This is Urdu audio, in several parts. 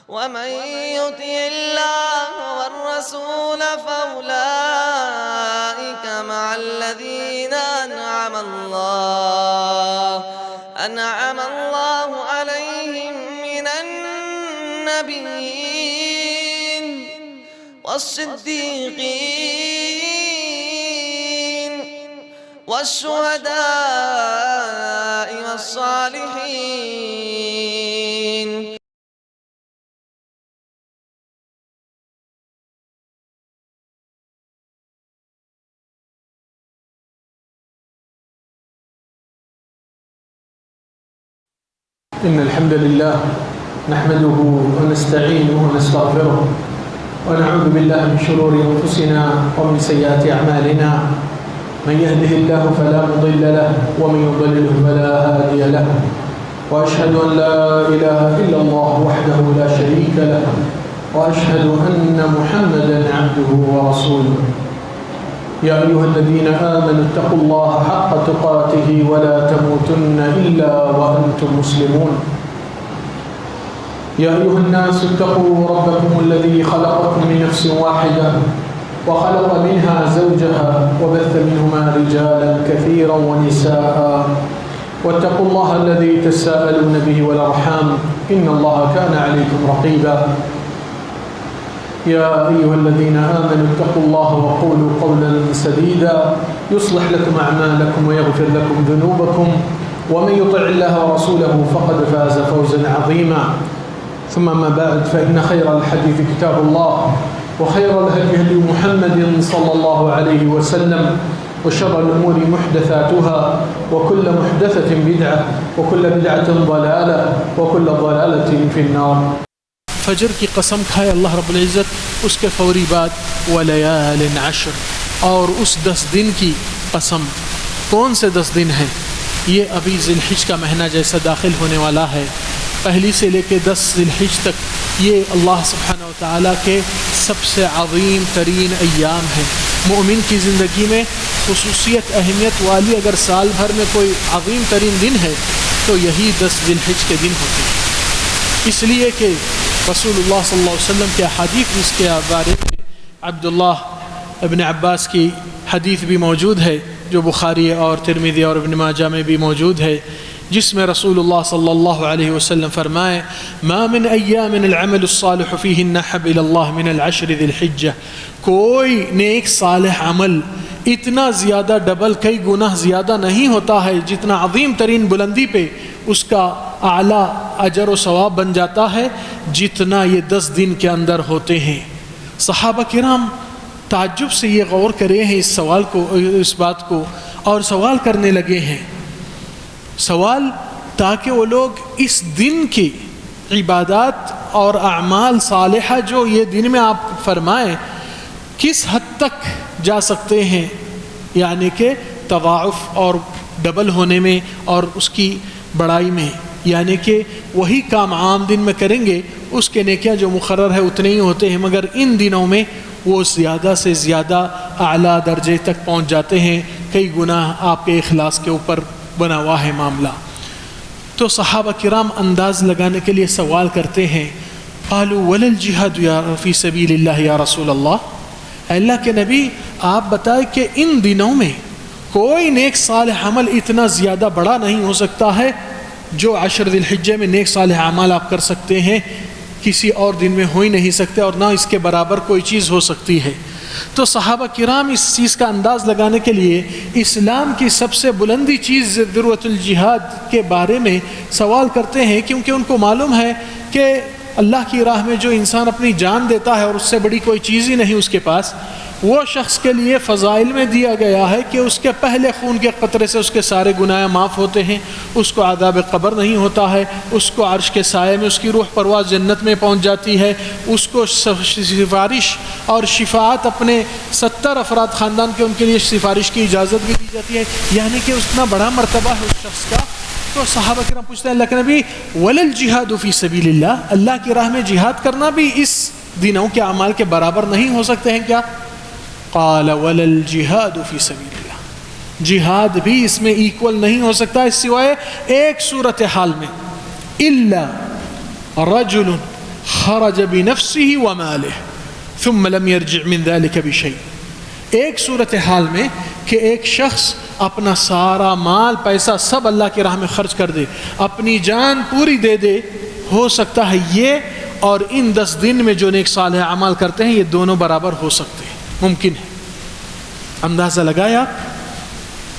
ومن يطع الله والرسول فأولئك مع الذين أنعم الله عليهم من النبيين والصديقين والشهداء والصالحين. إن الحمد لله نحمده ونستعينه ونستغفره ونعوذ بالله من شرور أنفسنا ومن سيئات أعمالنا. من يهده الله فلا مضل له ومن يضلله فلا هادي له. وأشهد أن لا إله إلا الله وحده لا شريك له وأشهد أن محمدا عبده ورسوله. يا أيها الذين آمنوا اتقوا الله حق تقاته ولا تموتن إلا وأنتم مسلمون. يا أيها الناس اتقوا ربكم الذي خلقكم من نفس واحدة وخلق منها زوجها وبث منهما رجالا كثيرا ونساء واتقوا الله الذي تساءلون به والأرحام إن الله كان عليكم رقيبا. يا أيها الذين آمنوا اتقوا الله وقولوا قولا سديدا يصلح لكم أعمالكم ويغفر لكم ذنوبكم ومن يطع الله ورسوله فقد فاز فوزا عظيما. ثم ما بعد فإن خير الحديث كتاب الله وخير الهدي هدي محمد صلى الله عليه وسلم وشر الأمور محدثاتها وكل محدثة بدعة وكل بدعة ضلالة وكل ضلالة في النار. فجر کی قسم کھائے اللہ رب العزت اس کے فوری بعد ولیال عشر، اور اس 10 دن کی قسم. کون سے 10 دن ہیں؟ یہ ابھی ذی الحج کا مہینہ جیسا داخل ہونے والا ہے. پہلی سے لے کے 10 ذی الحج تک یہ اللہ سبحانہ وتعالیٰ کے سب سے عظیم ترین ایام ہیں. مومن کی زندگی میں خصوصیت اہمیت والی اگر سال بھر میں کوئی عظیم ترین دن ہے تو یہی 10 ذی الحج کے دن ہوتے ہیں. اس لیے کہ رسول اللہ صلی اللہ علیہ وسلم کے حدیث اس کے بارے میں عبداللہ ابن عباس کی حدیث بھی موجود ہے جو بخاری اور ترمذی اور ابن ماجہ میں بھی موجود ہے، جس میں رسول اللہ صلی اللہ علیہ وسلم فرمائے ما من ایام العمل الصالح فیہن احب الی اللہ من العشر ذی الحجہ. کوئی نیک صالح عمل اتنا زیادہ ڈبل کئی گناہ زیادہ نہیں ہوتا ہے جتنا عظیم ترین بلندی پہ اس کا اعلیٰ اجر و ثواب بن جاتا ہے جتنا یہ 10 دن کے اندر ہوتے ہیں. صحابہ کرام تعجب سے یہ غور کرے ہیں اس بات کو اور سوال کرنے لگے ہیں. سوال تاکہ وہ لوگ اس دن کی عبادات اور اعمال صالحہ جو یہ دن میں آپ فرمائیں کس حد تک جا سکتے ہیں، یعنی کہ تضاعف اور ڈبل ہونے میں اور اس کی بڑائی میں. یعنی کہ وہی کام عام دن میں کریں گے اس کے نیکیاں جو مقرر ہے اتنے ہی ہوتے ہیں، مگر ان دنوں میں وہ زیادہ سے زیادہ اعلیٰ درجے تک پہنچ جاتے ہیں. کئی گناہ آپ کے اخلاص کے اوپر بنا ہوا ہے معاملہ. تو صحابہ کرام انداز لگانے کے لیے سوال کرتے ہیں قالوا ولا الجہاد فی سبیل اللہ یا رسول اللہ. اللہ کے نبی آپ بتائیں کہ ان دنوں میں کوئی نیک صالح عمل اتنا زیادہ بڑا نہیں ہو سکتا ہے جو 10 ذی الحجہ میں نیک صالح اعمال آپ کر سکتے ہیں، کسی اور دن میں ہو ہی نہیں سکتے اور نہ اس کے برابر کوئی چیز ہو سکتی ہے. تو صحابہ کرام اس چیز کا انداز لگانے کے لیے اسلام کی سب سے بلندی چیز ذروۃ الجہاد کے بارے میں سوال کرتے ہیں، کیونکہ ان کو معلوم ہے کہ اللہ کی راہ میں جو انسان اپنی جان دیتا ہے اور اس سے بڑی کوئی چیز ہی نہیں اس کے پاس، وہ شخص کے لیے فضائل میں دیا گیا ہے کہ اس کے پہلے خون کے قطرے سے اس کے سارے گناہ معاف ہوتے ہیں، اس کو عذاب قبر نہیں ہوتا ہے، اس کو عرش کے سائے میں اس کی روح پرواز جنت میں پہنچ جاتی ہے، اس کو سفارش اور شفاعت اپنے 70 افراد خاندان کے ان کے لیے سفارش کی اجازت بھی دی جاتی ہے. یعنی کہ اتنا بڑا مرتبہ ہے اس شخص کا. تو صحابہ کرام پوچھتے ہیں اللہ کے نبی ولا الجہاد فی سبیل اللہ، اللہ کی راہ میں جہاد کرنا بھی اس دنوں کے اعمال کے برابر نہیں ہو سکتے ہیں کیا؟ قال ولا الجہاد فی سبیل اللہ، جہاد بھی اس میں ایکول نہیں ہو سکتا اس سوائے ایک صورتحال میں، الا رجل خرج بنفسه وماله ثم لم يرجع من ذلك بشيء. ایک صورتحال میں کہ ایک شخص اپنا سارا مال پیسہ سب اللہ کی راہ میں خرچ کر دے، اپنی جان پوری دے دے، ہو سکتا ہے یہ اور ان 10 دن میں جو نیک صالح اعمال کرتے ہیں یہ دونوں برابر ہو سکتے ہیں، ممکن ہے. اندازہ لگایا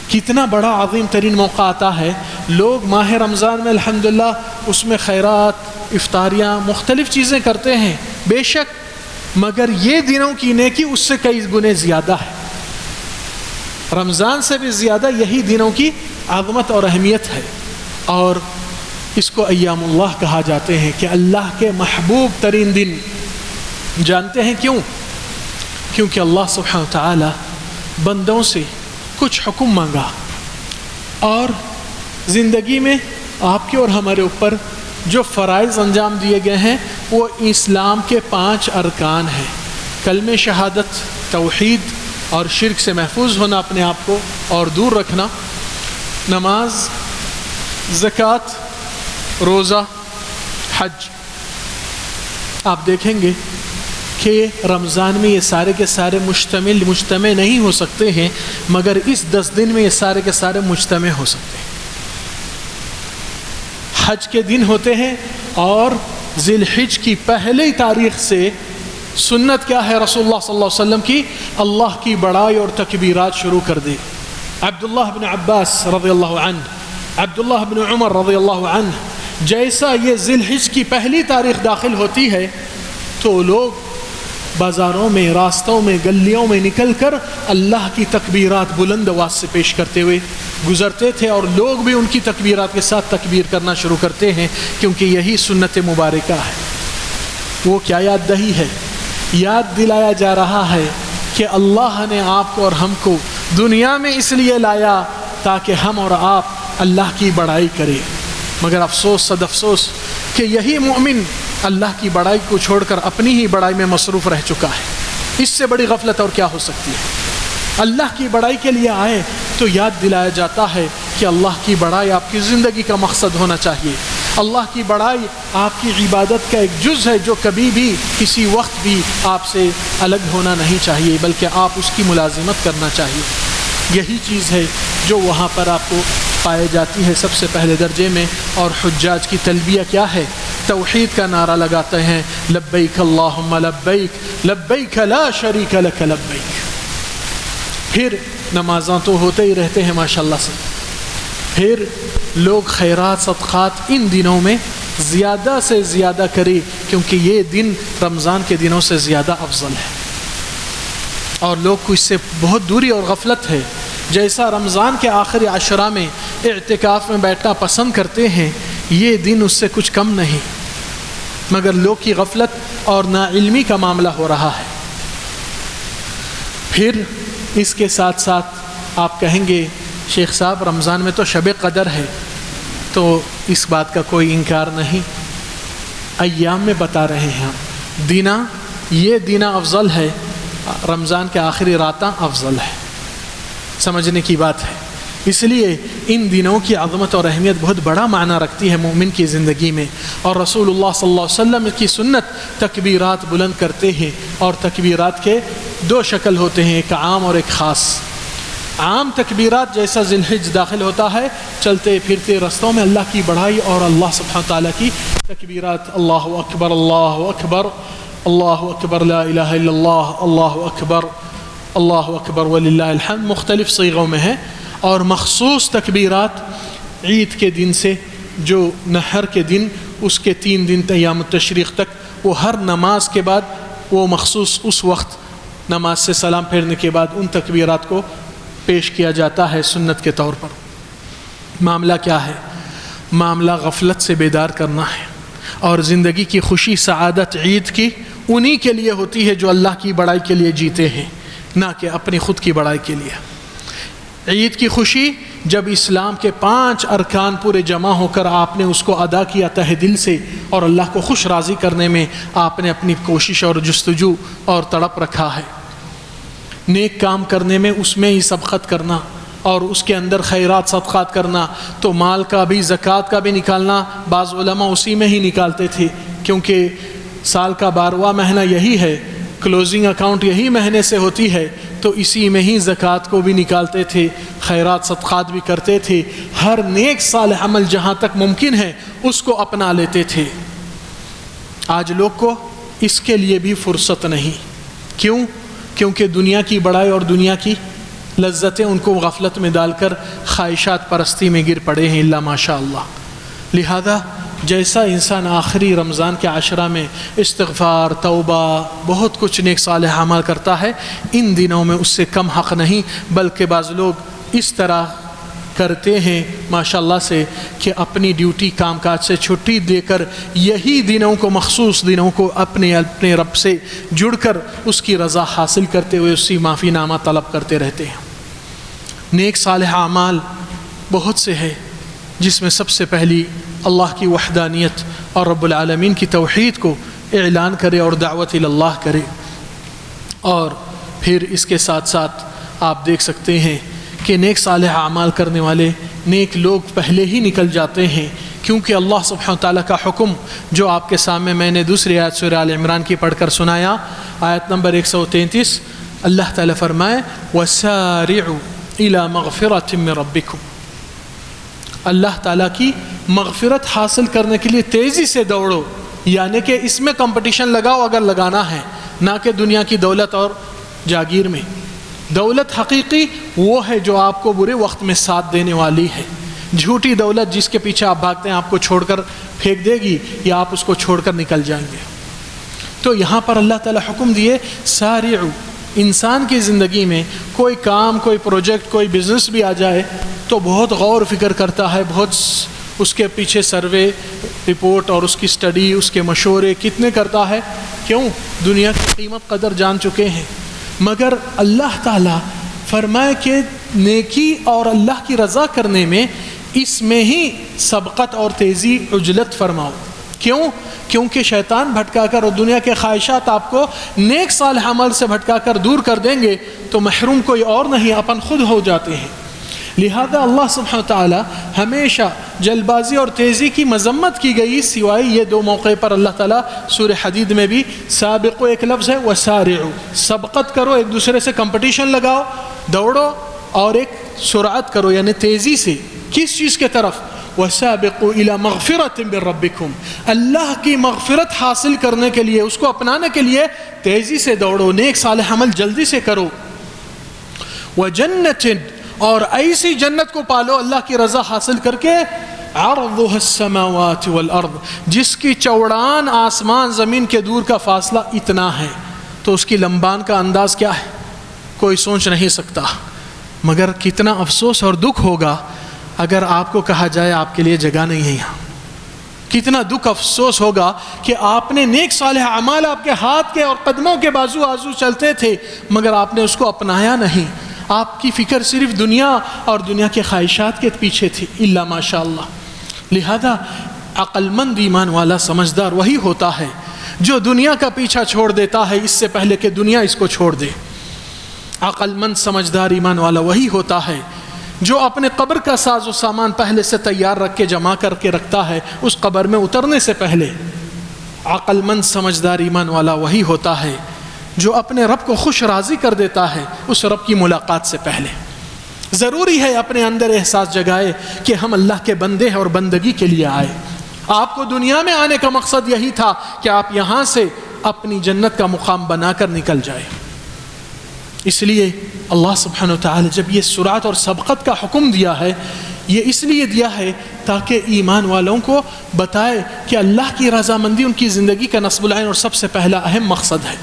کتنا بڑا عظیم ترین موقع آتا ہے. لوگ ماہ رمضان میں الحمدللہ اس میں خیرات، افطاریاں، مختلف چیزیں کرتے ہیں بے شک، مگر یہ دنوں کی نیکی اس سے کئی گنے زیادہ ہے. رمضان سے بھی زیادہ یہی دنوں کی عظمت اور اہمیت ہے، اور اس کو ایام اللہ کہا جاتے ہیں کہ اللہ کے محبوب ترین دن. جانتے ہیں کیوں؟ کیونکہ اللہ سبحانہ وتعالی بندوں سے کچھ حکم مانگا، اور زندگی میں آپ کے اور ہمارے اوپر جو فرائض انجام دیے گئے ہیں وہ اسلام کے 5 ارکان ہیں. کلمہ شہادت، توحید اور شرک سے محفوظ ہونا اپنے آپ کو اور دور رکھنا، نماز، زکوٰۃ، روزہ، حج. آپ دیکھیں گے کہ رمضان میں یہ سارے کے سارے مجتمع نہیں ہو سکتے ہیں، مگر اس 10 دن میں یہ سارے کے سارے مجتمع ہو سکتے ہیں. حج کے دن ہوتے ہیں، اور ذی الحج کی پہلی تاریخ سے سنت کیا ہے رسول اللہ صلی اللہ علیہ وسلم کی؟ اللہ کی بڑائی اور تکبیرات شروع کر دے. عبداللہ بن عباس رضی اللہ عنہ، عبداللہ بن عمر رضی اللہ عنہ، جیسا یہ ذی الحج کی پہلی تاریخ داخل ہوتی ہے تو لوگ بازاروں میں، راستوں میں، گلیوں میں نکل کر اللہ کی تکبیرات بلند آواز سے پیش کرتے ہوئے گزرتے تھے، اور لوگ بھی ان کی تکبیرات کے ساتھ تکبیر کرنا شروع کرتے ہیں، کیونکہ یہی سنت مبارکہ ہے. وہ کیا یاد دہی ہے؟ یاد دلایا جا رہا ہے کہ اللہ نے آپ کو اور ہم کو دنیا میں اس لیے لایا تاکہ ہم اور آپ اللہ کی بڑائی کریں. مگر افسوس صد افسوس کہ یہی مومن اللہ کی بڑائی کو چھوڑ کر اپنی ہی بڑائی میں مصروف رہ چکا ہے. اس سے بڑی غفلت اور کیا ہو سکتی ہے؟ اللہ کی بڑائی کے لیے آئے تو یاد دلایا جاتا ہے کہ اللہ کی بڑائی آپ کی زندگی کا مقصد ہونا چاہیے. اللہ کی بڑائی آپ کی عبادت کا ایک جز ہے جو کبھی بھی کسی وقت بھی آپ سے الگ ہونا نہیں چاہیے، بلکہ آپ اس کی ملازمت کرنا چاہیے. یہی چیز ہے جو وہاں پر آپ کو پائی جاتی ہے سب سے پہلے درجے میں. اور حجاج کی تلبیہ کیا ہے؟ توحید کا نعرہ لگاتے ہیں، لبیک اللہم لبیک لبیک لا شریک لک لبیک. پھر نمازاں تو ہوتے ہی رہتے ہیں ماشاءاللہ سے. پھر لوگ خیرات، صدقات ان دنوں میں زیادہ سے زیادہ کرے، کیونکہ یہ دن رمضان کے دنوں سے زیادہ افضل ہے، اور لوگ کو اس سے بہت دوری اور غفلت ہے. جیسا رمضان کے آخری عشرہ میں اعتکاف میں بیٹھنا پسند کرتے ہیں، یہ دن اس سے کچھ کم نہیں، مگر لوگ کی غفلت اور ناعلمی کا معاملہ ہو رہا ہے. پھر اس کے ساتھ ساتھ آپ کہیں گے شیخ صاحب رمضان میں تو شب قدر ہے، تو اس بات کا کوئی انکار نہیں. ایام میں بتا رہے ہیں ہم، دینہ یہ دینہ افضل ہے، رمضان کے آخری راتاں افضل ہے. سمجھنے کی بات ہے. اس لیے ان دنوں کی عظمت اور اہمیت بہت بڑا معنی رکھتی ہے مومن کی زندگی میں. اور رسول اللہ صلی اللہ علیہ وسلم کی سنت تکبیرات بلند کرتے ہیں، اور تکبیرات کے 2 شکل ہوتے ہیں، ایک عام اور ایک خاص. عام تکبیرات جیسا ذی الحج داخل ہوتا ہے، چلتے پھرتے رستوں میں اللہ کی بڑائی اور اللہ سبحانہ تعالیٰ کی تکبیرات، اللہ اکبر اللہ اکبر اللہ اکبر لا الہ الا اللہ اللہ اکبر اللہ اکبر وللہ الحمد، مختلف صیغوں میں ہے. اور مخصوص تکبیرات عید کے دن سے جو نحر کے دن، اس کے 3 دن ایام التشریق تک، وہ ہر نماز کے بعد وہ مخصوص اس وقت نماز سے سلام پھیرنے کے بعد ان تکبیرات کو پیش کیا جاتا ہے سنت کے طور پر. معاملہ کیا ہے؟ معاملہ غفلت سے بیدار کرنا ہے، اور زندگی کی خوشی، سعادت عید کی انہی کے لیے ہوتی ہے جو اللہ کی بڑائی کے لیے جیتے ہیں، نہ کہ اپنی خود کی بڑائی کے لیے. عید کی خوشی جب اسلام کے 5 ارکان پورے جمع ہو کر آپ نے اس کو ادا کیا تہ دل سے، اور اللہ کو خوش راضی کرنے میں آپ نے اپنی کوشش اور جستجو اور تڑپ رکھا ہے. نیک کام کرنے میں اس میں ہی سبقت کرنا، اور اس کے اندر خیرات صدقات کرنا، تو مال کا بھی زکوٰۃ کا بھی نکالنا بعض علماء اسی میں ہی نکالتے تھے، کیونکہ سال کا 12واں مہینہ یہی ہے، کلوزنگ اکاؤنٹ یہی مہینے سے ہوتی ہے، تو اسی میں ہی زکوٰۃ کو بھی نکالتے تھے، خیرات صدقات بھی کرتے تھے، ہر نیک صالح عمل جہاں تک ممکن ہے اس کو اپنا لیتے تھے۔ آج لوگ کو اس کے لیے بھی فرصت نہیں، کیوں؟ کیونکہ دنیا کی بڑائی اور دنیا کی لذتیں ان کو غفلت میں ڈال کر خواہشات پرستی میں گر پڑے ہیں، الا ماشاء اللہ۔ لہذا جیسا انسان آخری رمضان کے عشرہ میں استغفار، توبہ، بہت کچھ نیک صالح عمل کرتا ہے، ان دنوں میں اس سے کم حق نہیں، بلکہ بعض لوگ اس طرح کرتے ہیں ماشاءاللہ سے کہ اپنی ڈیوٹی کام کاج سے چھٹی دے کر یہی دنوں کو، مخصوص دنوں کو اپنے رب سے جڑ کر اس کی رضا حاصل کرتے ہوئے اس سے معافی نامہ طلب کرتے رہتے ہیں۔ نیک صالح اعمال بہت سے ہیں، جس میں سب سے پہلی اللہ کی وحدانیت اور رب العالمین کی توحید کو اعلان کرے اور دعوت اللہ کرے، اور پھر اس کے ساتھ ساتھ آپ دیکھ سکتے ہیں کہ نیک صالح اعمال کرنے والے نیک لوگ پہلے ہی نکل جاتے ہیں، کیونکہ اللہ سبحانہ وتعالیٰ کا حکم جو آپ کے سامنے میں نے دوسری آیت سورہ آل عمران کی پڑھ کر سنایا، آیت نمبر 133، اللہ تعالیٰ فرمائے وَسَارِعُوا إِلَى مَغْفِرَةٍ مِّن رَبِّكُمْ، اللہ تعالیٰ کی مغفرت حاصل کرنے کے لیے تیزی سے دوڑو، یعنی کہ اس میں کمپٹیشن لگاؤ اگر لگانا ہے، نہ کہ دنیا کی دولت اور جاگیر میں۔ دولت حقیقی وہ ہے جو آپ کو برے وقت میں ساتھ دینے والی ہے، جھوٹی دولت جس کے پیچھے آپ بھاگتے ہیں آپ کو چھوڑ کر پھینک دے گی یا آپ اس کو چھوڑ کر نکل جائیں گے۔ تو یہاں پر اللہ تعالیٰ حکم دیے سارعوا، انسان کی زندگی میں کوئی کام، کوئی پروجیکٹ، کوئی بزنس بھی آ جائے تو بہت غور فکر کرتا ہے، بہت اس کے پیچھے سروے رپورٹ اور اس کی سٹڈی، اس کے مشورے کتنے کرتا ہے، کیوں؟ دنیا کی قیمت قدر جان چکے ہیں۔ مگر اللہ تعالیٰ فرمائے کہ نیکی اور اللہ کی رضا کرنے میں اس میں ہی سبقت اور تیزی، عجلت فرماؤ۔ کیوں؟ کیونکہ شیطان بھٹکا کر اور دنیا کے خواہشات آپ کو نیک صالح عمل سے بھٹکا کر دور کر دیں گے تو محروم کوئی اور نہیں، اپن خود ہو جاتے ہیں۔ لہذا اللہ سبحانہ وتعالی ہمیشہ جلد بازی اور تیزی کی مذمت کی گئی، سوائے یہ دو موقع پر اللہ تعالیٰ سورہ حدید میں بھی سابقو ایک لفظ ہے، وسارعوا، سبقت کرو، ایک دوسرے سے کمپٹیشن لگاؤ، دوڑو، اور ایک سرعت کرو یعنی تیزی سے، کس چیز کے طرف؟ وَسَابِقُوا إِلَى مَغْفِرَةٍ مِّن رَبِّكُمْ، اللہ کی مغفرت حاصل کرنے کے لیے، اس کو اپنانے کے لیے تیزی سے دوڑو، نیک صالح عمل جلدی سے کرو۔ وَجَنَّةٍ، اور ایسی جنت کو پالو اللہ کی رضا حاصل کر کے، عَرْضُهَا السَّمَاوَاتِ وَالْأَرْضِ، جس کی چوڑان آسمان زمین کے دور کا فاصلہ اتنا ہے، تو اس کی لمبان کا انداز کیا ہے کوئی سوچ نہیں سکتا۔ مگر کتنا افسوس اور دکھ ہوگا اگر آپ کو کہا جائے آپ کے لیے جگہ نہیں ہے یہاں، کتنا دکھ افسوس ہوگا کہ آپ نے نیک صالح اعمال آپ کے ہاتھ کے اور قدموں کے بازو آزو چلتے تھے مگر آپ نے اس کو اپنایا نہیں، آپ کی فکر صرف دنیا اور دنیا کے خواہشات کے پیچھے تھی، الا ماشاء اللہ۔ لہذا عقل مند ایمان والا سمجھدار وہی ہوتا ہے جو دنیا کا پیچھا چھوڑ دیتا ہے اس سے پہلے کہ دنیا اس کو چھوڑ دے۔ عقل مند سمجھدار ایمان والا وہی ہوتا ہے جو اپنے قبر کا ساز و سامان پہلے سے تیار رکھ کے جمع کر کے رکھتا ہے اس قبر میں اترنے سے پہلے۔ عقل مند سمجھدار ایمان والا وہی ہوتا ہے جو اپنے رب کو خوش راضی کر دیتا ہے اس رب کی ملاقات سے پہلے۔ ضروری ہے اپنے اندر احساس جگائے کہ ہم اللہ کے بندے ہیں اور بندگی کے لیے آئے۔ آپ کو دنیا میں آنے کا مقصد یہی تھا کہ آپ یہاں سے اپنی جنت کا مقام بنا کر نکل جائے۔ اس لیے اللہ سبحانہ وتعالی جب یہ سرعت اور سبقت کا حکم دیا ہے، یہ اس لیے دیا ہے تاکہ ایمان والوں کو بتائے کہ اللہ کی رضامندی ان کی زندگی کا نصب العین اور سب سے پہلا اہم مقصد ہے۔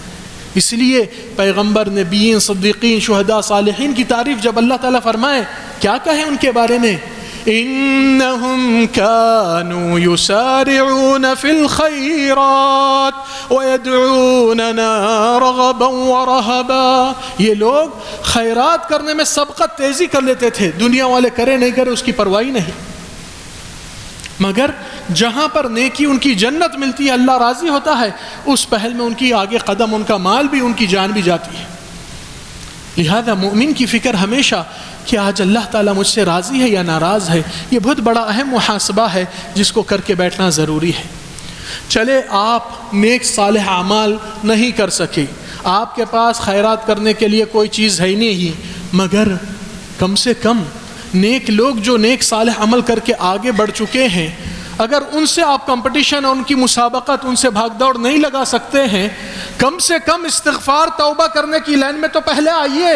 اس لیے پیغمبر، نبیین، صدیقین، شہداء، صالحین کی تعریف جب اللہ تعالیٰ فرمائے کیا کہیں ان کے بارے میں؟ إنهم كانوا يسارعون في الخيرات ويدعوننا رغبا ورهبا، یہ لوگ خیرات کرنے میں سبقت تیزی کر لیتے تھے، دنیا والے کرے نہیں کرے اس کی پرواہی نہیں، مگر جہاں پر نیکی ان کی جنت ملتی ہے، اللہ راضی ہوتا ہے، اس پہل میں ان کی آگے قدم، ان کا مال بھی، ان کی جان بھی جاتی ہے۔ لہذا مومن کی فکر ہمیشہ کہ آج اللہ تعالیٰ مجھ سے راضی ہے یا ناراض ہے، یہ بہت بڑا اہم محاسبہ ہے جس کو کر کے بیٹھنا ضروری ہے۔ چلے آپ نیک صالح اعمال نہیں کر سکے، آپ کے پاس خیرات کرنے کے لیے کوئی چیز ہے نہیں، مگر کم سے کم نیک لوگ جو نیک صالح عمل کر کے آگے بڑھ چکے ہیں، اگر ان سے آپ کمپٹیشن اور ان کی مسابقت، ان سے بھاگ دوڑ نہیں لگا سکتے ہیں، کم سے کم استغفار توبہ کرنے کی لائن میں تو پہلے آئیے،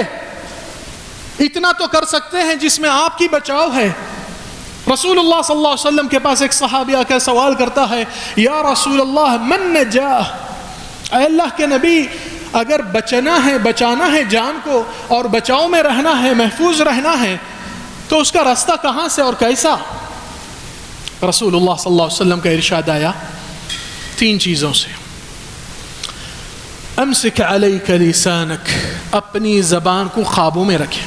اتنا تو کر سکتے ہیں جس میں آپ کی بچاؤ ہے۔ رسول اللہ صلی اللہ علیہ وسلم کے پاس ایک صحابی آ کر سوال کرتا ہے، یا رسول اللہ من نجاہ، اے اللہ کے نبی اگر بچانا ہے جان کو اور بچاؤ میں رہنا ہے، محفوظ رہنا ہے، تو اس کا راستہ کہاں سے اور کیسا؟ رسول اللہ صلی اللہ علیہ وسلم کا ارشاد آیا 3 چیزوں سے۔ امسک علیک لسانک، اپنی زبان کو قابو میں رکھیں۔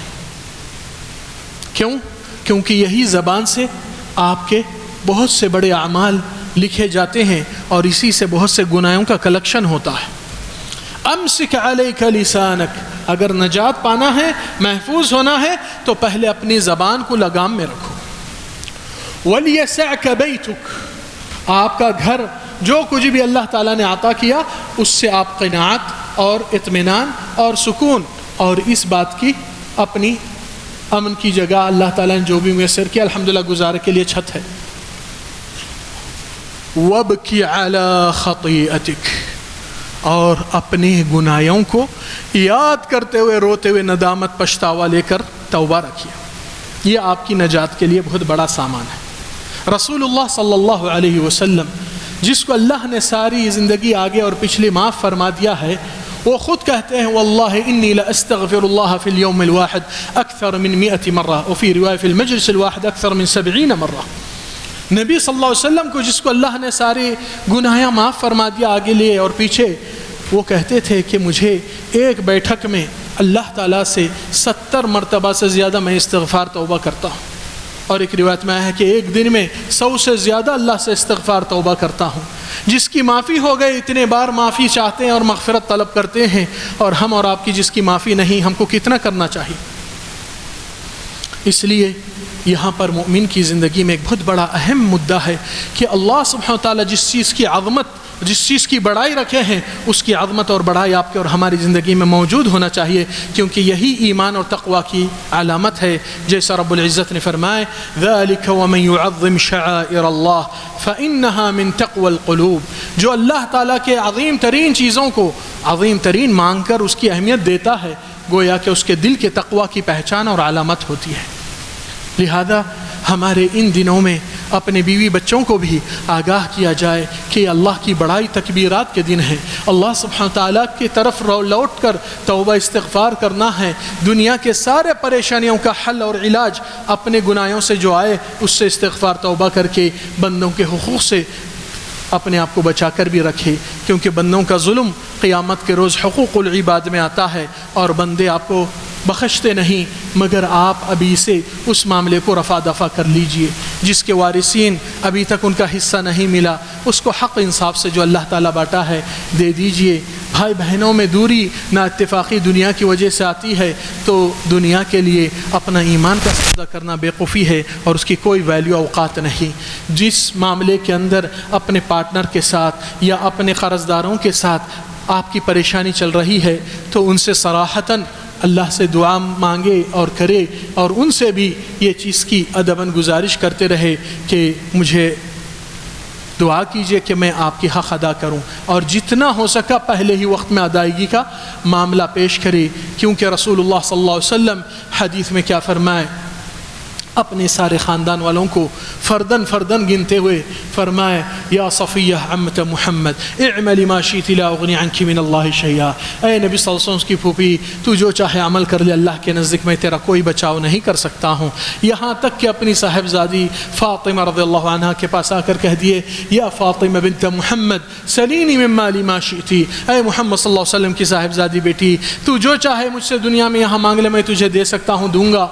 کیوں؟ کیونکہ یہی زبان سے آپ کے بہت سے بڑے اعمال لکھے جاتے ہیں اور اسی سے بہت سے گناہوں کا کلیکشن ہوتا ہے۔ امسک علیک لسانک، اگر نجات پانا ہے، محفوظ ہونا ہے، تو پہلے اپنی زبان کو لگام میں رکھو۔ وَلْيَسَعْكَ بَيْتُكَ، آپ کا گھر جو کچھ بھی اللہ تعالیٰ نے عطا کیا اس سے آپ قناعت اور اطمینان اور سکون اور اس بات کی اپنی امن کی جگہ اللہ تعالیٰ نے جو بھی میسر کیا الحمدللہ گزارے کے لیے چھت ہے۔ وَابْكِ عَلَى خَطِيئَتِكَ، اور اپنے گناہوں کو یاد کرتے ہوئے روتے ہوئے ندامت پچھتاوا لے کر توبہ رکھیے۔ یہ آپ کی نجات کے لیے بہت بڑا سامان ہے۔ رسول اللہ صلی اللہ علیہ وسلم جس کو اللہ نے ساری زندگی آگے اور پچھلی معاف فرما دیا ہے، وہ خود کہتے ہیں واللہ انی لاستغفر اللہ فی اليوم الواحد اکثر من 100 مرہ، وفی روایہ فی المجلس الواحد اکثر من 70 مرہ۔ نبی صلی اللہ علیہ وسلم کو جس کو اللہ نے سارے گناہ معاف فرما دیا آگے لیے اور پیچھے، وہ کہتے تھے کہ مجھے ایک بیٹھک میں اللہ تعالیٰ سے 70 مرتبہ سے زیادہ میں استغفار توبہ کرتا ہوں، اور ایک روایت میں ہے کہ ایک دن میں 100 سے زیادہ اللہ سے استغفار توبہ کرتا ہوں۔ جس کی معافی ہو گئے اتنے بار معافی چاہتے ہیں اور مغفرت طلب کرتے ہیں، اور ہم اور آپ کی جس کی معافی نہیں، ہم کو کتنا کرنا چاہیے؟ اس لیے یہاں پر مومن کی زندگی میں ایک بہت بڑا اہم مدعا ہے کہ اللہ سبحانہ وتعالیٰ جس چیز کی عظمت، جس چیز کی بڑائی رکھے ہیں، اس کی عظمت اور بڑائی آپ کے اور ہماری زندگی میں موجود ہونا چاہیے، کیونکہ یہی ایمان اور تقوی کی علامت ہے۔ جیسا رب العزت نے فرمائے ذَلِكَ وَمَن يُعَظِّمْ شَعَائِرَ اللَّهِ فَإِنَّهَا مِن تَقْوَى الْقُلُوبِ، جو اللہ تعالیٰ کے عظیم ترین چیزوں کو عظیم ترین مانگ کر اس کی اہمیت دیتا ہے، گویا کہ اس کے دل کے تقوی کی پہچان اور علامت ہوتی ہے۔ لہذا ہمارے ان دنوں میں اپنے بیوی بچوں کو بھی آگاہ کیا جائے کہ اللہ کی بڑائی تکبیرات کے دن ہیں، اللہ سبحانہ تعالیٰ کی طرف لوٹ کر توبہ استغفار کرنا ہے، دنیا کے سارے پریشانیوں کا حل اور علاج اپنے گناہوں سے جو آئے اس سے استغفار توبہ کر کے بندوں کے حقوق سے اپنے آپ کو بچا کر بھی رکھے، کیونکہ بندوں کا ظلم قیامت کے روز حقوق العباد میں آتا ہے اور بندے آپ کو بخشتے نہیں، مگر آپ ابھی سے اس معاملے کو رفع دفع کر لیجئے۔ جس کے وارثین ابھی تک ان کا حصہ نہیں ملا، اس کو حق انصاف سے جو اللہ تعالیٰ بانٹا ہے دے دیجئے۔ بھائی بہنوں میں دوری نا اتفاقی دنیا کی وجہ سے آتی ہے، تو دنیا کے لیے اپنا ایمان کا سودا کرنا بیوقوفی ہے اور اس کی کوئی ویلیو اوقات نہیں۔ جس معاملے کے اندر اپنے پارٹنر کے ساتھ یا اپنے قرض داروں کے ساتھ آپ کی پریشانی چل رہی ہے، تو ان سے صراحتاً اللہ سے دعا مانگے اور کرے، اور ان سے بھی یہ چیز کی ادباً گزارش کرتے رہے کہ مجھے دعا کیجئے کہ میں آپ کی حق ادا کروں، اور جتنا ہو سکا پہلے ہی وقت میں ادائیگی کا معاملہ پیش کرے، کیونکہ رسول اللہ صلی اللہ علیہ وسلم حدیث میں کیا فرمائے، اپنے سارے خاندان والوں کو فردن فردن گنتے ہوئے فرمائے یا صفیہ عمت محمد اعملی ما شئت لا اغنی عنک من اللہ شیئا، اے نبی صلی اللہ علیہ وسلم کی پھوپھی تو جو چاہے عمل کر لے، اللہ کے نزدیک میں تیرا کوئی بچاؤ نہیں کر سکتا ہوں۔ یہاں تک کہ اپنی صاحبزادی فاطمہ رضی اللہ عنہ کے پاس آ کر کہہ دیے یا فاطمہ بنت محمد سلینی من مالی ما شئت، اے محمد صلی اللہ علیہ وسلم کی صاحبزادی بیٹی تو جو چاہے مجھ سے دنیا میں یہاں مانگ لے، میں تجھے دے سکتا ہوں، دوں گا۔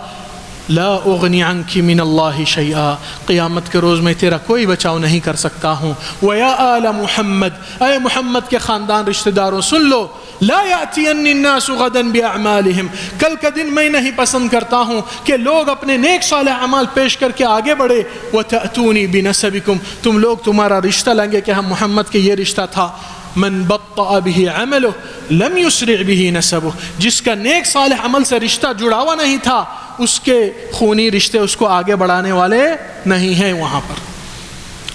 لا اغنی عنک من اللہ شیئا، قیامت کے روز میں تیرا کوئی بچاؤ نہیں کر سکتا ہوں۔ ویا آل محمد، اے محمد کے خاندان رشتہ داروں سن لو، لا یأتین الناس غدا باعمالہم، کل کا دن میں نہیں پسند کرتا ہوں کہ لوگ اپنے نیک صالح اعمال پیش کر کے آگے بڑھے، وتأتونی بنسبکم، تم لوگ تمہارا رشتہ لیں گے کہ ہم محمد کے یہ رشتہ تھا. من بطأ به عمله لم يسرع به نسبه، جس کا نیک صالح عمل سے رشتہ جڑا ہوا نہیں تھا، اس کے خونی رشتے اس کو آگے بڑھانے والے نہیں ہیں وہاں پر.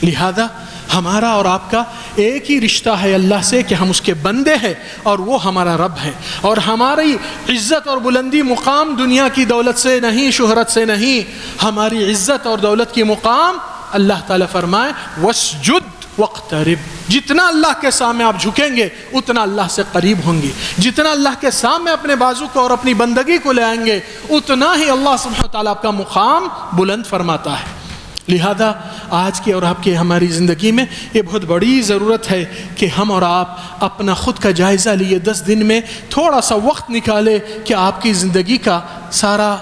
لہذا ہمارا اور آپ کا ایک ہی رشتہ ہے اللہ سے کہ ہم اس کے بندے ہیں اور وہ ہمارا رب ہے. اور ہماری عزت اور بلندی مقام دنیا کی دولت سے نہیں، شہرت سے نہیں. ہماری عزت اور دولت کی مقام اللہ تعالیٰ فرمائے واسجد واقترب، جتنا اللہ کے سامنے آپ جھکیں گے اتنا اللہ سے قریب ہوں گے، جتنا اللہ کے سامنے اپنے بازو کو اور اپنی بندگی کو لے آئیں گے اتنا ہی اللہ سبحانہ وتعالیٰ آپ کا مقام بلند فرماتا ہے. لہذا آج کی اور آپ کی ہماری زندگی میں یہ بہت بڑی ضرورت ہے کہ ہم اور آپ اپنا خود کا جائزہ لیے، 10 دن میں تھوڑا سا وقت نکالے کہ آپ کی زندگی کا سارا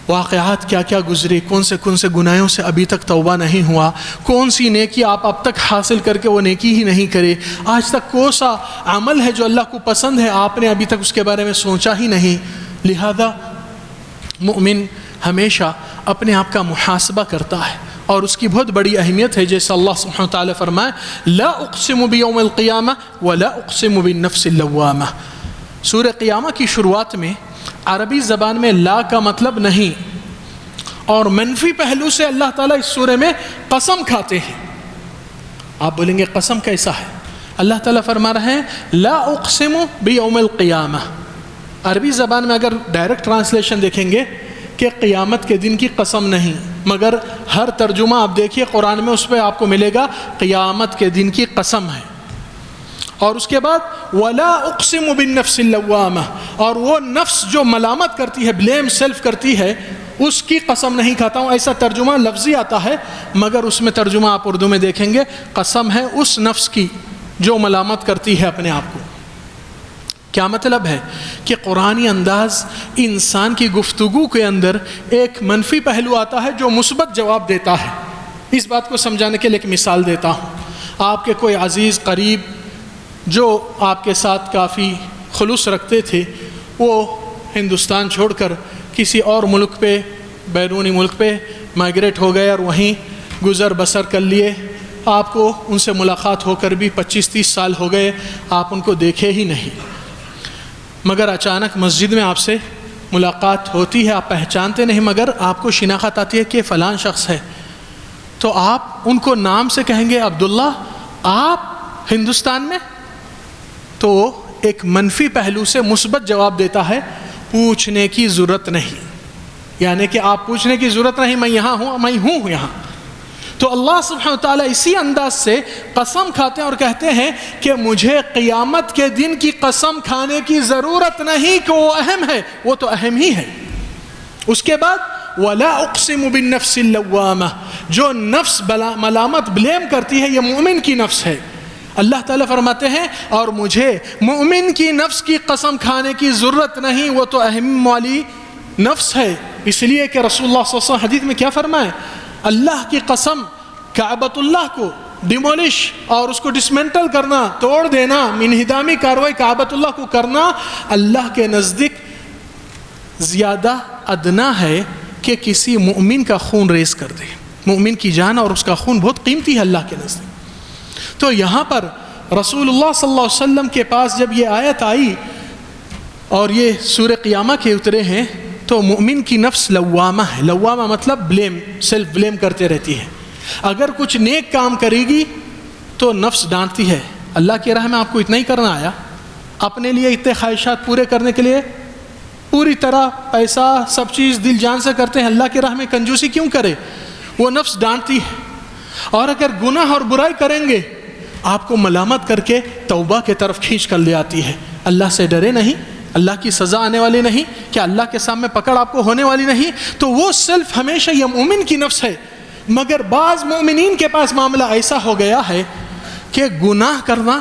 واقعات کیا کیا گزرے، کون سے گناہوں سے ابھی تک توبہ نہیں ہوا، کون سی نیکی آپ اب تک حاصل کر کے وہ نیکی ہی نہیں کرے، آج تک کون سا عمل ہے جو اللہ کو پسند ہے آپ نے ابھی تک اس کے بارے میں سوچا ہی نہیں. لہذا مومن ہمیشہ اپنے آپ کا محاسبہ کرتا ہے اور اس کی بہت بڑی اہمیت ہے. جیسے اللہ سبحانہ وتعالی فرمائے لا اقسم بیوم القیامہ ولا اقسم بالنفس اللوامہ. سورہ قیامہ کی شروعات میں عربی زبان میں لا کا مطلب نہیں، اور منفی پہلو سے اللہ تعالیٰ اس سورہ میں قسم کھاتے ہیں. آپ بولیں گے قسم کیسا ہے؟ اللہ تعالیٰ فرما رہے ہیں لا اقسم بیوم القیامہ. عربی زبان میں اگر ڈائریکٹ ٹرانسلیشن دیکھیں گے کہ قیامت کے دن کی قسم نہیں، مگر ہر ترجمہ آپ دیکھیے قرآن میں اس پہ آپ کو ملے گا قیامت کے دن کی قسم ہے. اور اس کے بعد ولا اقسم بالنفس اللوامہ، اور وہ نفس جو ملامت کرتی ہے، بلیم سیلف کرتی ہے، اس کی قسم نہیں کھاتا ہوں. ایسا ترجمہ لفظی آتا ہے، مگر اس میں ترجمہ آپ اردو میں دیکھیں گے قسم ہے اس نفس کی جو ملامت کرتی ہے اپنے آپ کو. کیا مطلب ہے کہ قرآنی انداز انسان کی گفتگو کے اندر ایک منفی پہلو آتا ہے جو مثبت جواب دیتا ہے. اس بات کو سمجھانے کے لیے ایک مثال دیتا ہوں. آپ کے کوئی عزیز قریب جو آپ کے ساتھ کافی خلوص رکھتے تھے، وہ ہندوستان چھوڑ کر کسی اور ملک پہ، بیرونی ملک پہ مائیگریٹ ہو گئے اور وہیں گزر بسر کر لیے. آپ کو ان سے ملاقات ہو کر بھی 25-30 سال ہو گئے، آپ ان کو دیکھے ہی نہیں. مگر اچانک مسجد میں آپ سے ملاقات ہوتی ہے، آپ پہچانتے نہیں مگر آپ کو شناخت آتی ہے کہ فلان شخص ہے. تو آپ ان کو نام سے کہیں گے عبداللہ، آپ ہندوستان میں؟ تو ایک منفی پہلو سے مثبت جواب دیتا ہے پوچھنے کی ضرورت نہیں، یعنی کہ آپ پوچھنے کی ضرورت نہیں، میں یہاں ہوں، میں ہوں یہاں. تو اللہ سبحانہ وتعالیٰ اسی انداز سے قسم کھاتے ہیں اور کہتے ہیں کہ مجھے قیامت کے دن کی قسم کھانے کی ضرورت نہیں کہ وہ اہم ہے، وہ تو اہم ہی ہے. اس کے بعد ولا اقسم بالنفس اللوامہ، جو نفس ملامت بلیم کرتی ہے، یہ مومن کی نفس ہے. اللہ تعالیٰ فرماتے ہیں اور مجھے مومن کی نفس کی قسم کھانے کی ضرورت نہیں، وہ تو اہم والی نفس ہے. اس لیے کہ رسول اللہ صلی اللہ علیہ وسلم حدیث میں کیا فرمائے، اللہ کی قسم کعبۃ اللہ کو ڈیمولش اور اس کو ڈسمنٹل کرنا، توڑ دینا، انہدامی کاروائی کعبۃ اللہ کو کرنا اللہ کے نزدیک زیادہ ادنا ہے کہ کسی مومن کا خون ریز کر دے. مومن کی جان اور اس کا خون بہت قیمتی ہے اللہ کے نزدیک. تو یہاں پر رسول اللہ صلی اللہ علیہ وسلم کے پاس جب یہ آیت آئی اور یہ سورہ قیامہ کے اترے ہیں تو مومن کی نفس لوامہ ہے. لوامہ مطلب بلیم، سیلف بلیم کرتے رہتی ہے. اگر کچھ نیک کام کرے گی تو نفس ڈانٹتی ہے، اللہ کی راہ میں آپ کو اتنا ہی کرنا آیا، اپنے لیے اتنے خواہشات پورے کرنے کے لیے پوری طرح پیسہ سب چیز دل جان سے کرتے ہیں، اللہ کی راہ میں کنجوسی کیوں کرے؟ وہ نفس ڈانٹتی ہے. اور اگر گناہ اور برائی کریں گے آپ کو ملامت کر کے توبہ کے طرف کھینچ کر لے آتی ہے. اللہ سے ڈرے نہیں، اللہ کی سزا آنے والی نہیں، کہ اللہ کے سامنے پکڑ آپ کو ہونے والی نہیں. تو وہ سیلف ہمیشہ یہ مومن کی نفس ہے. مگر بعض مومنین کے پاس معاملہ ایسا ہو گیا ہے کہ گناہ کرنا،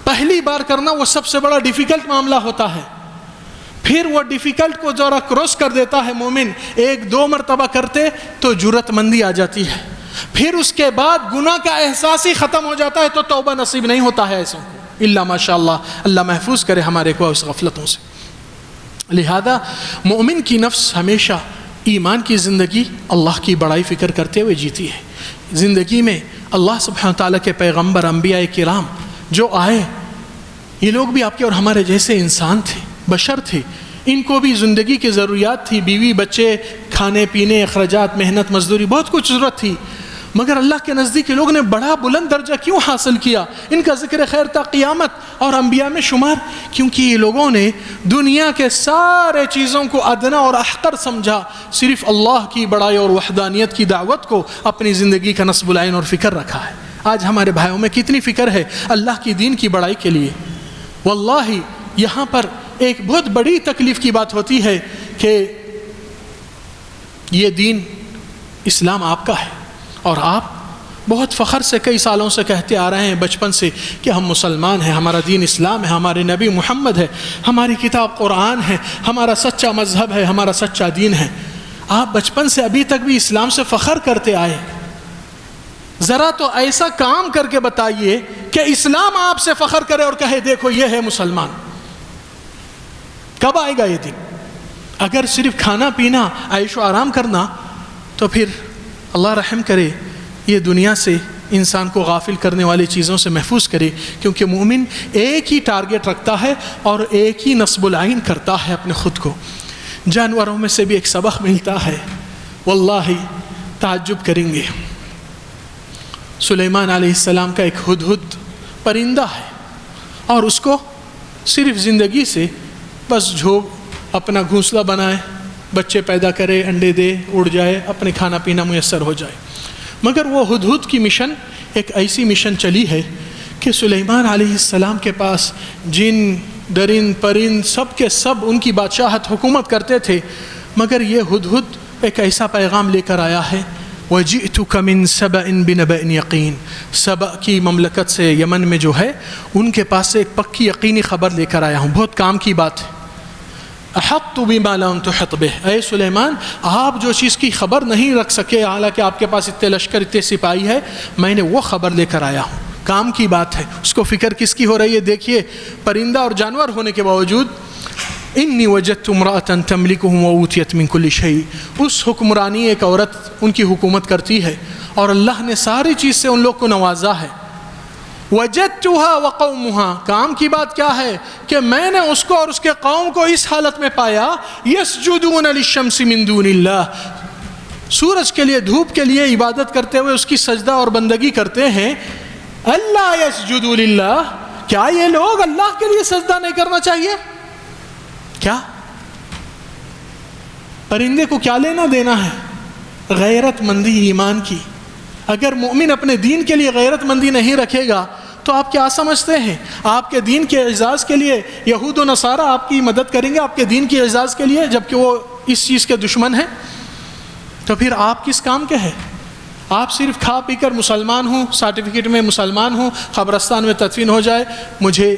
پہلی بار کرنا وہ سب سے بڑا ڈیفیکلٹ معاملہ ہوتا ہے. پھر وہ ڈیفیکلٹ کو ذرا کراس کر دیتا ہے مومن، 1-2 مرتبہ کرتے تو جرأت مندی آ جاتی ہے. پھر اس کے بعد گناہ کا احساس ہی ختم ہو جاتا ہے تو توبہ نصیب نہیں ہوتا ہے ایسوں کو. الا ماشاء اللہ محفوظ کرے ہمارے کو اس غفلتوں سے۔ لہذا مومن کی نفس ہمیشہ ایمان کی زندگی اللہ کی بڑائی فکر کرتے ہوئے جیتی ہے۔ زندگی میں اللہ سبحانہ تعالیٰ کے پیغمبر انبیاء کرام جو آئے، یہ لوگ بھی آپ کے اور ہمارے جیسے انسان تھے، بشر تھے، ان کو بھی زندگی کی ضروریات تھی، بیوی بچے، کھانے پینے، اخراجات، محنت مزدوری، بہت کچھ ضرورت تھی، مگر اللہ کے نزدیک لوگ نے بڑا بلند درجہ کیوں حاصل کیا؟ ان کا ذکر خیر تا قیامت اور انبیاء میں شمار، کیونکہ یہ لوگوں نے دنیا کے سارے چیزوں کو ادنا اور احقر سمجھا، صرف اللہ کی بڑائی اور وحدانیت کی دعوت کو اپنی زندگی کا نصب العین اور فکر رکھا ہے۔ آج ہمارے بھائیوں میں کتنی فکر ہے اللہ کی دین کی بڑائی کے لیے۔ واللہ یہاں پر ایک بہت بڑی تکلیف کی بات ہوتی ہے کہ یہ دین اسلام آپ کا ہے، اور آپ بہت فخر سے کئی سالوں سے کہتے آ رہے ہیں بچپن سے کہ ہم مسلمان ہیں، ہمارا دین اسلام ہے، ہمارے نبی محمد ہے، ہماری کتاب قرآن ہے، ہمارا سچا مذہب ہے، ہمارا سچا دین ہے۔ آپ بچپن سے ابھی تک بھی اسلام سے فخر کرتے آئے، ذرا تو ایسا کام کر کے بتائیے کہ اسلام آپ سے فخر کرے اور کہے دیکھو یہ ہے مسلمان۔ کب آئے گا یہ دن؟ اگر صرف کھانا پینا، عیش و آرام کرنا، تو پھر اللہ رحم کرے یہ دنیا سے انسان کو غافل کرنے والی چیزوں سے محفوظ کرے، کیونکہ مومن ایک ہی ٹارگٹ رکھتا ہے اور ایک ہی نصب العین کرتا ہے اپنے خود کو۔ جانوروں میں سے بھی ایک سبق ملتا ہے، واللہ تعجب کریں گے۔ سلیمان علیہ السلام کا ایک ہدہد پرندہ ہے، اور اس کو صرف زندگی سے بس اپنا گھونسلہ بنائے، بچے پیدا کرے، انڈے دے، اڑ جائے، اپنے کھانا پینا میسر ہو جائے۔ مگر وہ ہدہد کی مشن ایک ایسی مشن چلی ہے کہ سلیمان علیہ السلام کے پاس جن، درند، پرند سب کے سب ان کی بادشاہت حکومت کرتے تھے، مگر یہ ہدہد ایک ایسا پیغام لے کر آیا ہے، وَجِئْتُكَ مِن سَبَإٍ بِنَبَإٍ یقین، سبأ کی مملکت سے، یمن میں جو ہے، ان کے پاس سے ایک پکی یقینی خبر لے کر آیا ہوں، بہت کام کی بات ہے۔ احطت بما لم تحط به، اے سلیمان آپ جو چیز کی خبر نہیں رکھ سکے، حالانکہ آپ کے پاس اتنے لشکر، اتنے سپاہی ہے، میں نے وہ خبر لے کر آیا ہوں۔ کام کی بات ہے، اس کو فکر کس کی ہو رہی ہے؟ دیکھیے، پرندہ اور جانور ہونے کے باوجود، انی وجدت امرأة تملکهم وأوتیت من کل شیء، اس حکمرانی ایک عورت ان کی حکومت کرتی ہے، اور اللہ نے ساری چیز سے ان لوگ کو نوازا ہے۔ وجدتها وقومها، کام کی بات کیا ہے کہ میں نے اس کو اور اس کے قوم کو اس حالت میں پایا، یسجدون للشمس من دون اللہ، سورج کے لیے، دھوپ کے لیے عبادت کرتے ہوئے اس کی سجدہ اور بندگی کرتے ہیں۔ اللہ یسجدوا للہ، کیا یہ لوگ اللہ کے لیے سجدہ نہیں کرنا چاہیے؟ کیا پرندے کو کیا لینا دینا ہے غیرت مندی ایمان کی؟ اگر مومن اپنے دین کے لیے غیرت مندی نہیں رکھے گا تو آپ کیا سمجھتے ہیں؟ آپ کے دین کے اعزاز کے لیے یہود و نصارہ آپ کی مدد کریں گے آپ کے دین کے اعزاز کے لیے، جبکہ وہ اس چیز کے دشمن ہیں؟ تو پھر آپ کس کام کے ہیں؟ آپ صرف کھا پی کر مسلمان ہوں، سرٹیفکیٹ میں مسلمان ہوں، قبرستان میں تدفین ہو جائے، مجھے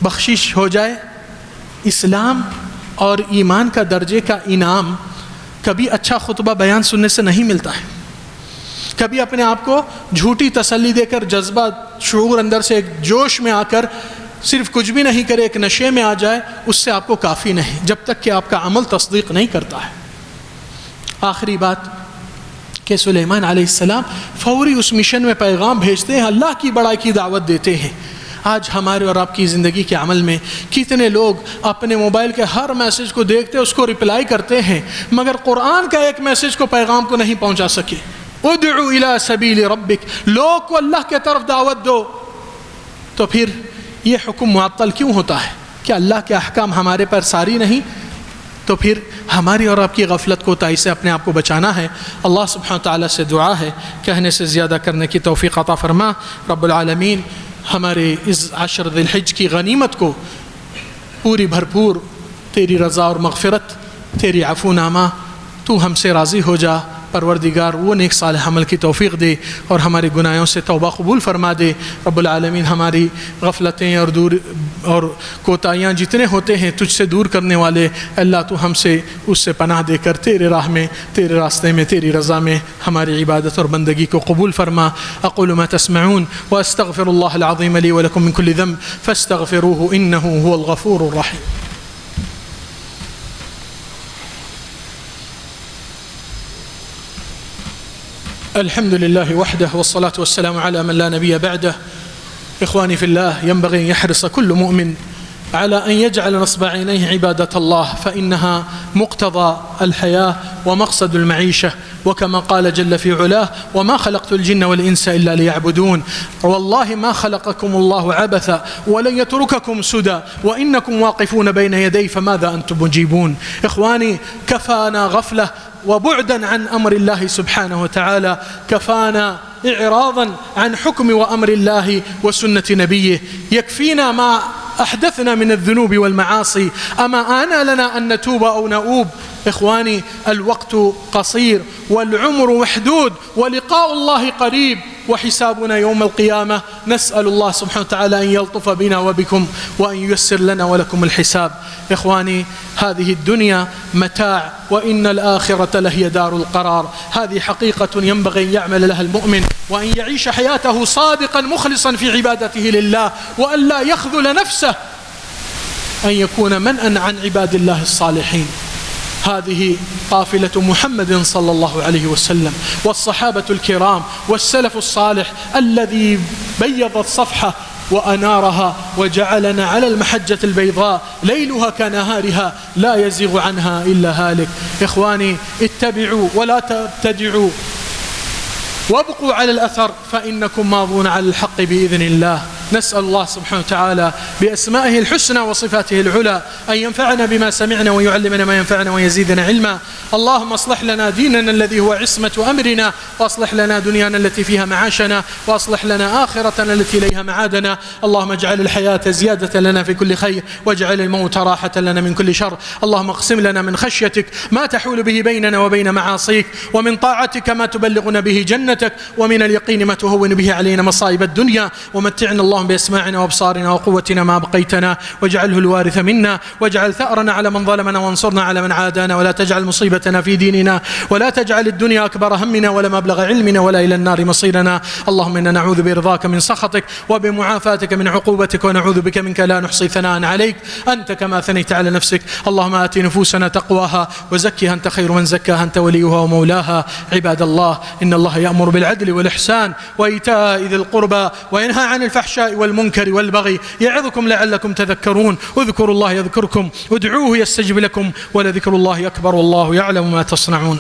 بخشش ہو جائے۔ اسلام اور ایمان کا درجے کا انعام کبھی اچھا خطبہ بیان سننے سے نہیں ملتا ہے، کبھی اپنے آپ کو جھوٹی تسلی دے کر، جذبہ شعور اندر سے ایک جوش میں آ کر صرف کچھ بھی نہیں کرے، ایک نشے میں آ جائے، اس سے آپ کو کافی نہیں، جب تک کہ آپ کا عمل تصدیق نہیں کرتا ہے۔ آخری بات کہ سلیمان علیہ السلام فوری اس مشن میں پیغام بھیجتے ہیں، اللہ کی بڑائی کی دعوت دیتے ہیں۔ آج ہمارے اور آپ کی زندگی کے عمل میں کتنے لوگ اپنے موبائل کے ہر میسج کو دیکھتے اس کو رپلائی کرتے ہیں، مگر قرآن کا ایک میسج کو، پیغام کو نہیں پہنچا سکے۔ ادعو الی سبیل ربک، لوگ کو اللہ کے طرف دعوت دو۔ تو پھر یہ حکم معطل کیوں ہوتا ہے کہ اللہ کے احکام ہمارے پر ساری نہیں؟ تو پھر ہماری اور آپ کی غفلت کو تائی سے اپنے آپ کو بچانا ہے۔ اللہ سبحانہ تعالیٰ سے دعا ہے کہنے سے زیادہ کرنے کی توفیق عطا فرما۔ رب العالمین ہمارے اس عشر ذی الحج کی غنیمت کو پوری بھرپور تیری رضا اور مغفرت، تیری عفو نامہ، تو ہم سے راضی ہو جا، پروردگار وہ نیک صالح عمل کی توفیق دے اور ہمارے گناہوں سے توبہ قبول فرما دے. رب العالمین ہماری غفلتیں اور کوتاہیاں جتنے ہوتے ہیں تجھ سے دور کرنے والے اللہ تو ہم سے اس سے پناہ دے کر تیرے راہ میں، تیرے راستے میں، تیری رضا میں ہماری عبادت اور بندگی کو قبول فرما. اقول ما تسمعون واستغفر الله العظيم لي ولكم من كل ذنب فاستغفروه انه هو الغفور الرحيم. الحمد لله وحده والصلاة والسلام على من لا نبي بعده. إخواني في الله، ينبغي أن يحرص كل مؤمن على أن يجعل نصب عينيه عبادة الله، فإنها مقتضى الحياة ومقصد المعيشة، وكما قال جل في علاه: وما خلقت الجن والإنس إلا ليعبدون. والله ما خلقكم الله عبثا ولن يترككم سدى وإنكم واقفون بين يدي فماذا أنتم مجيبون. إخواني، كفانا غفلة وبعدا عن أمر الله سبحانه وتعالى، كفانا إعراضا عن حكم وأمر الله وسنة نبيه، يكفينا ما أحدثنا من الذنوب والمعاصي. أما آن لنا أن نتوب أو نؤوب؟ إخواني، الوقت قصير والعمر محدود ولقاء الله قريب وحسابنا يوم القيامة. نسأل الله سبحانه وتعالى أن يلطف بنا وبكم وأن ييسر لنا ولكم الحساب. إخواني، هذه الدنيا متاع وإن الآخرة لهي دار القرار. هذه حقيقة ينبغي أن يعمل لها المؤمن وأن يعيش حياته صادقا مخلصا في عبادته لله، وأن لا يخذل نفسه أن يكون منأ عن عباد الله الصالحين. هذه قافلة محمد صلى الله عليه وسلم والصحابة الكرام والسلف الصالح الذي بيض الصفحة وأنارها وجعلنا على المحجة البيضاء ليلها كنهارها لا يزيغ عنها إلا هالك. إخواني، اتبعوا ولا تبتدعوا وابقوا على الأثر فإنكم ماضون على الحق بإذن الله. نسأل الله سبحانه وتعالى بأسمائه الحسنى وصفاته العلى أن ينفعنا بما سمعنا ويعلمنا ما ينفعنا ويزيدنا علما. اللهم اصلح لنا ديننا الذي هو عصمة أمرنا، واصلح لنا دنيانا التي فيها معاشنا، واصلح لنا آخرتنا التي إليها معادنا. اللهم اجعل الحياة زيادة لنا في كل خير، واجعل الموت راحة لنا من كل شر. اللهم اقسم لنا من خشيتك ما تحول به بيننا وبين معاصيك، ومن طاعتك ما تبلغنا به جنتك، ومن اليقين ما تهون به علينا مصائب الدنيا. ومتعنا اللهم بأسماعنا وأبصارنا وقوتنا ما بقيتنا، واجعله الوارث منا، واجعل ثأرنا على من ظلمنا، وانصرنا على من عادانا، ولا تجعل مصيبتنا في ديننا، ولا تجعل الدنيا أكبر همنا ولا مبلغ علمنا ولا إلى النار مصيرنا. اللهم إنا نعوذ برضاك من سخطك وبمعافاتك من عقوبتك، ونعوذ بك منك لا نحصي ثناء عليك أنت كما ثنيت على نفسك. اللهم آت نفوسنا تقواها وزكها أنت خير من زكاها أنت وليها ومولاها. عباد الله، إن الله يأمر بالعدل والإحسان وإيتاء ذي القربى وينهى عن الفحشاء والمنكر والبغي، يعظكم لعلكم تذكرون. اذكروا الله يذكركم، ادعوه يستجب لكم، ولذكر الله أكبر والله يعلم ما تصنعون.